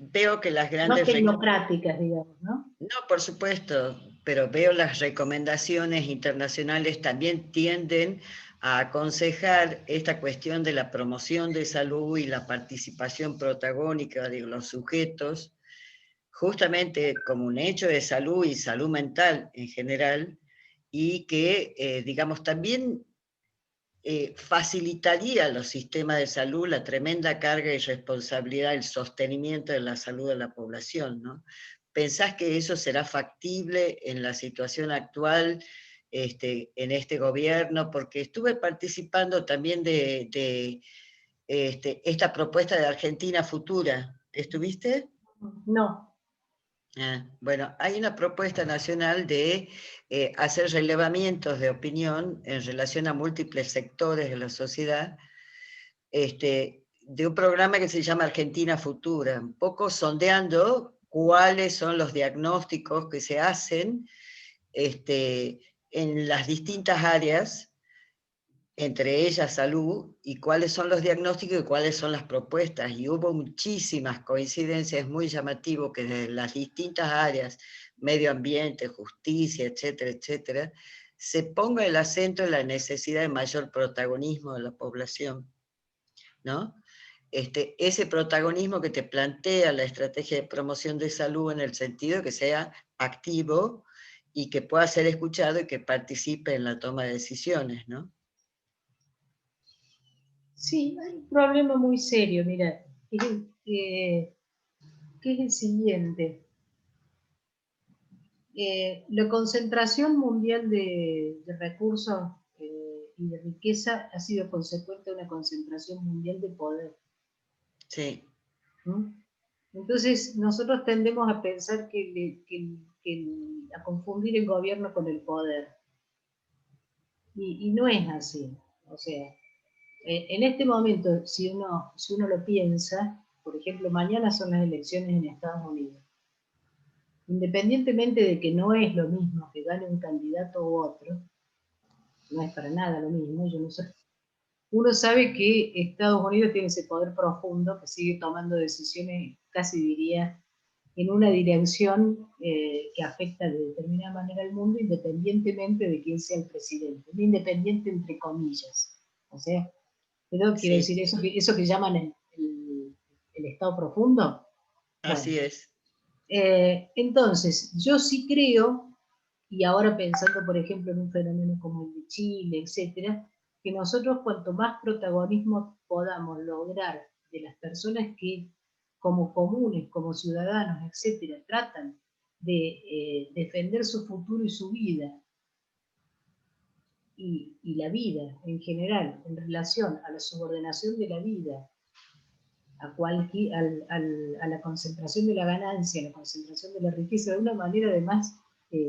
Veo que las No grandes... tecnocráticas, digamos, ¿no? No, por supuesto, pero veo las recomendaciones internacionales también tienden a aconsejar esta cuestión de la promoción de salud y la participación protagónica de los sujetos, justamente como un hecho de salud y salud mental en general, y que, digamos, también facilitaría a los sistemas de salud la tremenda carga y responsabilidad del sostenimiento de la salud de la población, ¿no? ¿Pensás que eso será factible en la situación actual, en este gobierno? Porque estuve participando también de esta propuesta de Argentina Futura. ¿Estuviste? No. Bueno, hay una propuesta nacional de hacer relevamientos de opinión en relación a múltiples sectores de la sociedad, de un programa que se llama Argentina Futura, un poco sondeando cuáles son los diagnósticos que se hacen en las distintas áreas, entre ellas salud, y cuáles son los diagnósticos y cuáles son las propuestas. Y hubo muchísimas coincidencias, muy llamativo que desde las distintas áreas, medio ambiente, justicia, etcétera, etcétera, se ponga el acento en la necesidad de mayor protagonismo de la población, ¿no? Ese protagonismo que te plantea la estrategia de promoción de salud, en el sentido de que sea activo y que pueda ser escuchado y que participe en la toma de decisiones, ¿no? Sí, hay un problema muy serio, mira, que es el siguiente. La concentración mundial de recursos y de riqueza ha sido consecuente de una concentración mundial de poder. Sí. ¿Mm? Entonces, nosotros tendemos a pensar a confundir el gobierno con el poder. Y no es así. O sea, en este momento, si uno lo piensa, por ejemplo, mañana son las elecciones en Estados Unidos. Independientemente de que no es lo mismo que gane un candidato u otro, no es para nada lo mismo, yo no sé. Uno sabe que Estados Unidos tiene ese poder profundo que sigue tomando decisiones, casi diría, en una dirección que afecta de determinada manera al mundo, independientemente de quién sea el presidente. Un independiente entre comillas. O sea, pero quiero decir, eso que llaman el Estado profundo. Así Bueno, es. Entonces, yo sí creo, y ahora pensando, por ejemplo, en un fenómeno como el de Chile, etcétera, que nosotros cuanto más protagonismo podamos lograr de las personas que, como comunes, como ciudadanos, etcétera, tratan de defender su futuro y su vida, y la vida en general, en relación a la subordinación de la vida, a la concentración de la ganancia, a la concentración de la riqueza, de una manera además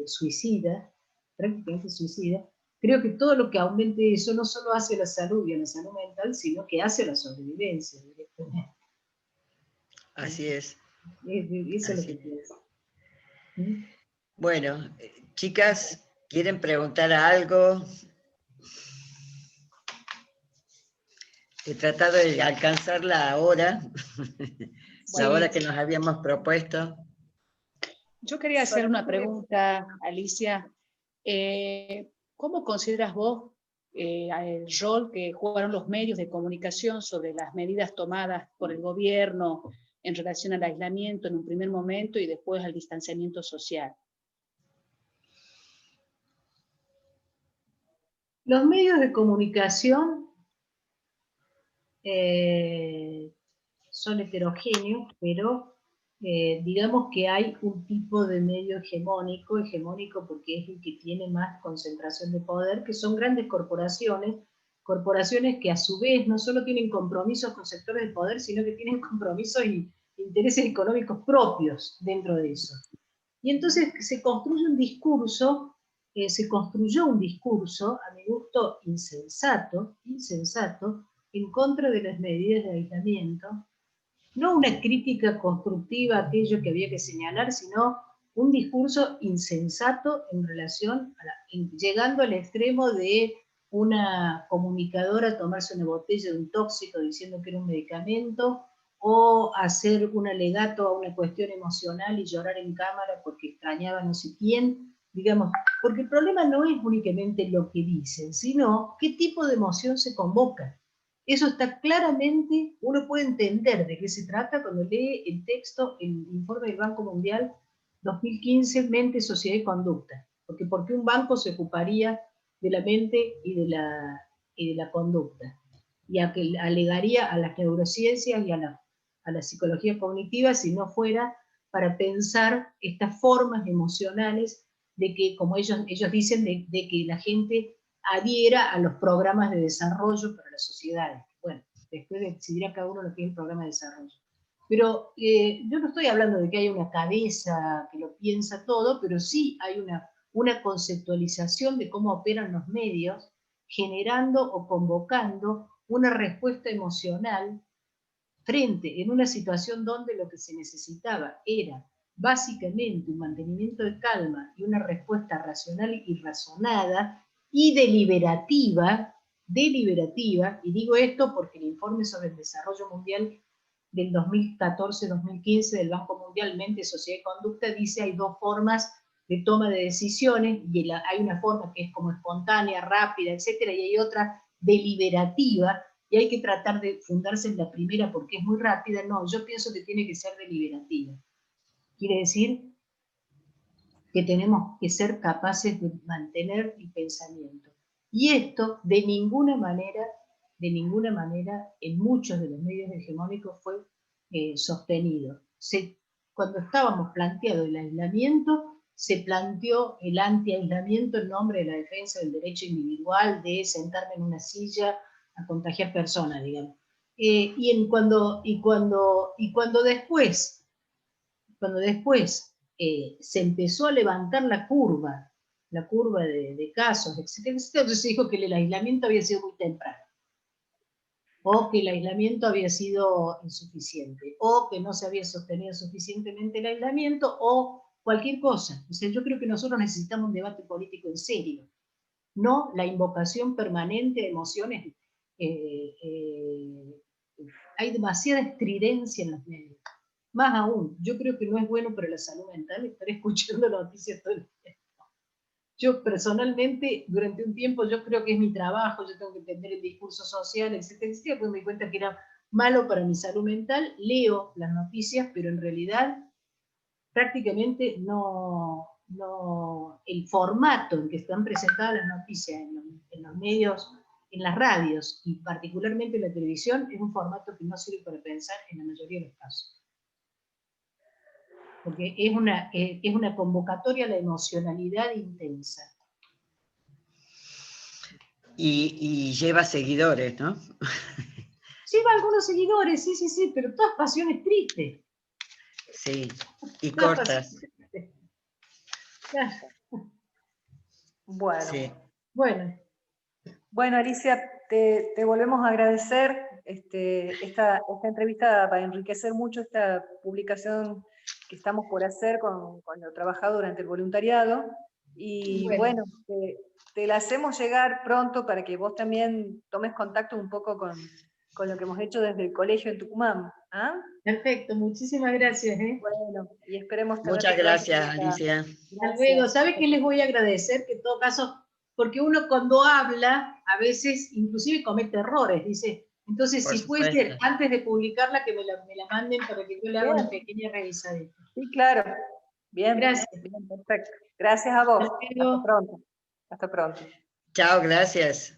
suicida, prácticamente suicida, creo que todo lo que aumente eso no solo hace a la salud y a la salud mental, sino que hace a la sobrevivencia directamente. Así es. Eso es lo que pienso. ¿Mm? Bueno, chicas, ¿quieren preguntar algo? He tratado de alcanzar la hora, la hora que nos habíamos propuesto. Yo quería hacer una pregunta, Alicia. ¿Cómo consideras vos el rol que jugaron los medios de comunicación sobre las medidas tomadas por el gobierno en relación al aislamiento en un primer momento y después al distanciamiento social? Los medios de comunicación son heterogéneos, pero digamos que hay un tipo de medio hegemónico porque es el que tiene más concentración de poder, que son grandes corporaciones que a su vez no solo tienen compromisos con sectores de poder, sino que tienen compromisos y intereses económicos propios dentro de eso. Y entonces se construye un discurso, se construyó un discurso, a mi gusto, insensato, en contra de las medidas de aislamiento, no una crítica constructiva a aquello que había que señalar, sino un discurso insensato en relación a llegando al extremo de una comunicadora tomarse una botella de un tóxico diciendo que era un medicamento, o hacer un alegato a una cuestión emocional y llorar en cámara porque extrañaba no sé quién, digamos, porque el problema no es únicamente lo que dicen, sino qué tipo de emoción se convoca. Eso está claramente, uno puede entender de qué se trata cuando lee el texto, el informe del Banco Mundial 2015, Mente, Sociedad y Conducta. Porque ¿por qué un banco se ocuparía de la mente y de la conducta? Y alegaría a las neurociencias y a la psicología cognitiva si no fuera para pensar estas formas emocionales de que, como ellos dicen, de que la gente adhiera a los programas de desarrollo para las sociedades. Bueno, después decidirá cada uno lo que es el programa de desarrollo. Pero yo no estoy hablando de que haya una cabeza que lo piensa todo, pero sí hay una conceptualización de cómo operan los medios, generando o convocando una respuesta emocional frente en una situación donde lo que se necesitaba era básicamente un mantenimiento de calma y una respuesta racional y razonada y deliberativa, y digo esto porque el informe sobre el desarrollo mundial del 2014-2015 del Banco Mundial, Mente, Sociedad y Conducta, dice hay dos formas de toma de decisiones, y hay una forma que es como espontánea, rápida, etcétera, y hay otra deliberativa, y hay que tratar de fundarse en la primera porque es muy rápida. No, yo pienso que tiene que ser deliberativa. Quiere decir que tenemos que ser capaces de mantener el pensamiento. Y esto, de ninguna manera, en muchos de los medios hegemónicos fue sostenido. Cuando estábamos planteando el aislamiento, se planteó el anti-aislamiento en nombre de la defensa del derecho individual de sentarme en una silla a contagiar personas, digamos. Cuando después se empezó a levantar la curva de casos, etcétera, entonces se dijo que el aislamiento había sido muy temprano, o que el aislamiento había sido insuficiente, o que no se había sostenido suficientemente el aislamiento, o cualquier cosa. O sea, yo creo que nosotros necesitamos un debate político en serio, no la invocación permanente de emociones. Hay demasiada estridencia en los medios. Más aún, yo creo que no es bueno para la salud mental estar escuchando noticias todo el tiempo. Yo personalmente, durante un tiempo, yo creo que es mi trabajo, yo tengo que entender el discurso social, etcétera, etcétera, pues me di cuenta que era malo para mi salud mental, leo las noticias, pero en realidad prácticamente el formato en que están presentadas las noticias en los medios, en las radios y particularmente en la televisión, es un formato que no sirve para pensar en la mayoría de los casos. Porque es una convocatoria a la emocionalidad intensa. Y lleva seguidores, ¿no? Lleva algunos seguidores, sí, pero todas pasiones tristes. Sí, y cortas. Claro. Bueno. Sí. Bueno, Alicia, te volvemos a agradecer esta entrevista para enriquecer mucho esta publicación que estamos por hacer con lo trabajado durante el voluntariado. Y bueno, te la hacemos llegar pronto para que vos también tomes contacto un poco con lo que hemos hecho desde el colegio en Tucumán. ¿Ah? Perfecto, muchísimas gracias. Bueno, y esperemos Muchas gracias, Alicia. Hasta luego. ¿Sabe qué les voy a agradecer? Que en todo caso, porque uno cuando habla, a veces inclusive comete errores, dice. Entonces, si puede ser, antes de publicarla, que me la manden para que yo le haga una pequeña revisadita. Sí, claro. Bien, gracias. Bien, perfecto. Gracias a vos. Hasta pronto. Hasta pronto. Chao, gracias.